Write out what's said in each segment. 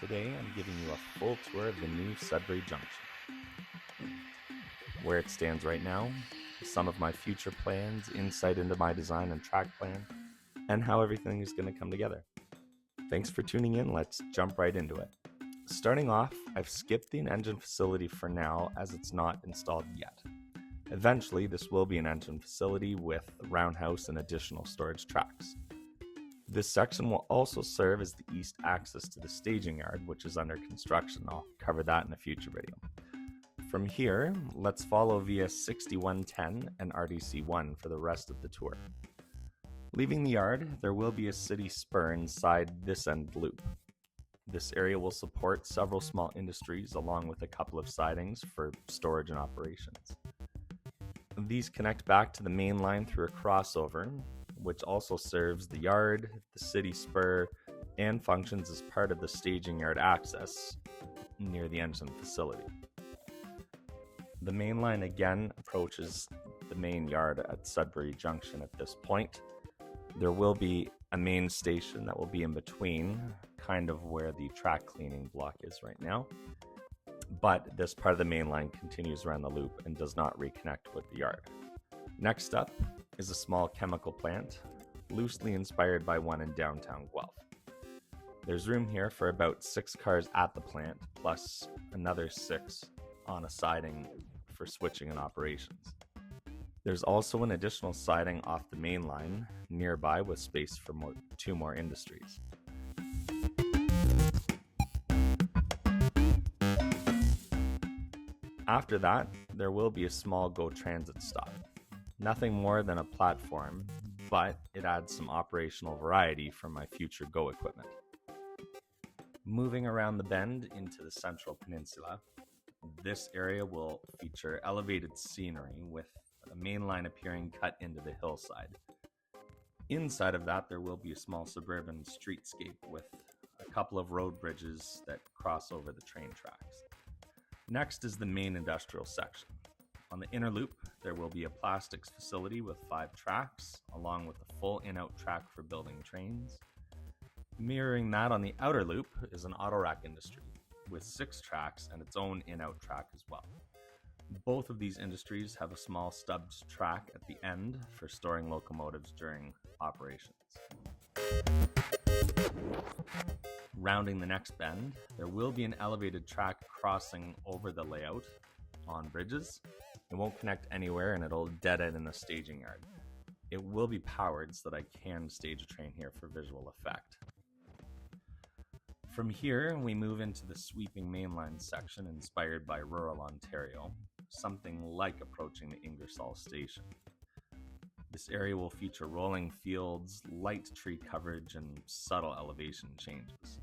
Today I'm giving you a full tour of the new Sudbury Junction. Where it stands right now, some of my future plans, insight into my design and track plan, and how everything is going to come together. Thanks for tuning in, let's jump right into it. Starting off, I've skipped the engine facility for now as it's not installed yet. Eventually, this will be an engine facility with a roundhouse and additional storage tracks. This section will also serve as the east access to the staging yard, which is under construction. I'll cover that in a future video. From here, let's follow VIA 6110 and RDC1 for the rest of the tour. Leaving the yard, there will be a city spur inside this end loop. This area will support several small industries along with a couple of sidings for storage and operations. These connect back to the main line through a crossover, which also serves the yard, the city spur, and functions as part of the staging yard access near the engine facility. The main line again approaches the main yard at Sudbury Junction at this point. There will be a main station that will be in between, kind of where the track cleaning block is right now. But this part of the main line continues around the loop and does not reconnect with the yard. Next up is a small chemical plant, loosely inspired by one in downtown Guelph. There's room here for about 6 cars at the plant, plus another 6 on a siding for switching and operations. There's also an additional siding off the main line nearby with space for 2 more industries. After that, there will be a small GO Transit stop. Nothing more than a platform, but it adds some operational variety for my future GO equipment. Moving around the bend into the central peninsula, this area will feature elevated scenery with a main line appearing cut into the hillside. Inside of that, there will be a small suburban streetscape with a couple of road bridges that cross over the train tracks. Next is the main industrial section. On the inner loop, there will be a plastics facility with 5 tracks, along with a full in-out track for building trains. Mirroring that on the outer loop is an auto rack industry with 6 tracks and its own in-out track as well. Both of these industries have a small stubbed track at the end for storing locomotives during operations. Rounding the next bend, there will be an elevated track crossing over the layout on bridges. It won't connect anywhere and it'll dead end in the staging yard. It will be powered so that I can stage a train here for visual effect. From here, we move into the sweeping mainline section inspired by rural Ontario, something like approaching the Ingersol Station. This area will feature rolling fields, light tree coverage, and subtle elevation changes.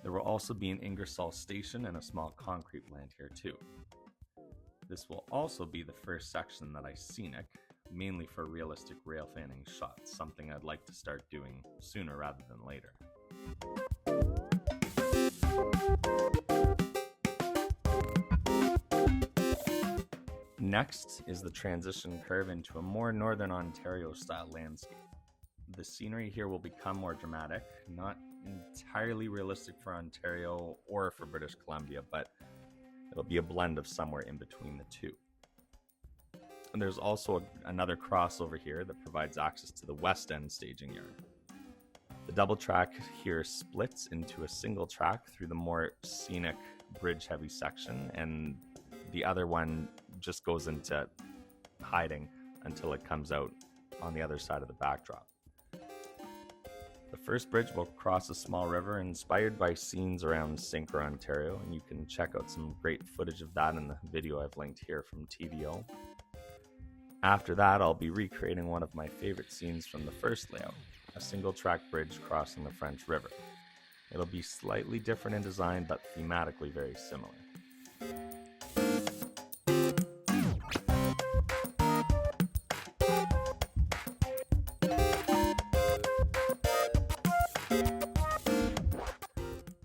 There will also be an Ingersol Station and a small concrete plant here too. This will also be the first section that I scenic, mainly for realistic rail fanning shots, something I'd like to start doing sooner rather than later. Next is the transition curve into a more Northern Ontario style landscape. The scenery here will become more dramatic, not entirely realistic for Ontario or for British Columbia, but it'll be a blend of somewhere in between the two. And there's also another crossover here that provides access to the west end staging yard. The double track here splits into a single track through the more scenic bridge heavy section, and the other one just goes into hiding until it comes out on the other side of the backdrop. The first bridge will cross a small river inspired by scenes around Syncro, Ontario, and you can check out some great footage of that in the video I've linked here from TVO. After that, I'll be recreating one of my favorite scenes from the first layout, a single track bridge crossing the French River. It'll be slightly different in design, but thematically very similar.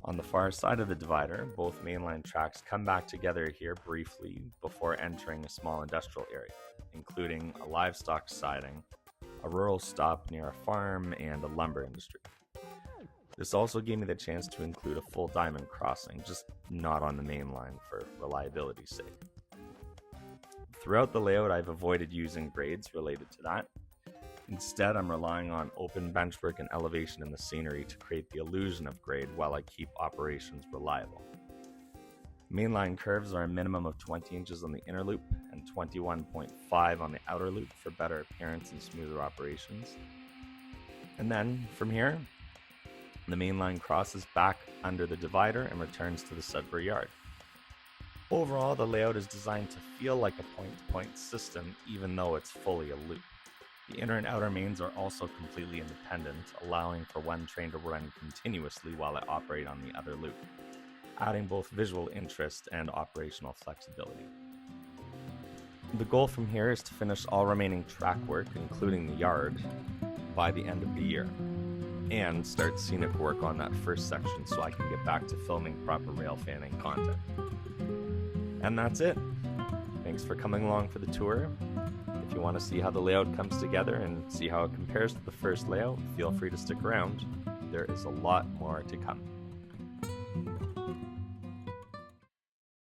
On the far side of the divider, both mainline tracks come back together here briefly before entering a small industrial area, including a livestock siding, a rural stop near a farm, and a lumber industry. This also gave me the chance to include a full diamond crossing, just not on the main line for reliability's sake. Throughout the layout, I've avoided using grades related to that. Instead, I'm relying on open benchwork and elevation in the scenery to create the illusion of grade while I keep operations reliable. Mainline curves are a minimum of 20 inches on the inner loop and 21.5 on the outer loop for better appearance and smoother operations. And then, from here, the mainline crosses back under the divider and returns to the Sudbury yard. Overall, the layout is designed to feel like a point-to-point system, even though it's fully a loop. The inner and outer mains are also completely independent, allowing for one train to run continuously while I operate on the other loop, adding both visual interest and operational flexibility. The goal from here is to finish all remaining track work, including the yard, by the end of the year, and start scenic work on that first section so I can get back to filming proper rail fanning content. And that's it. Thanks for coming along for the tour. If you want to see how the layout comes together and see how it compares to the first layout, feel free to stick around. There is a lot more to come.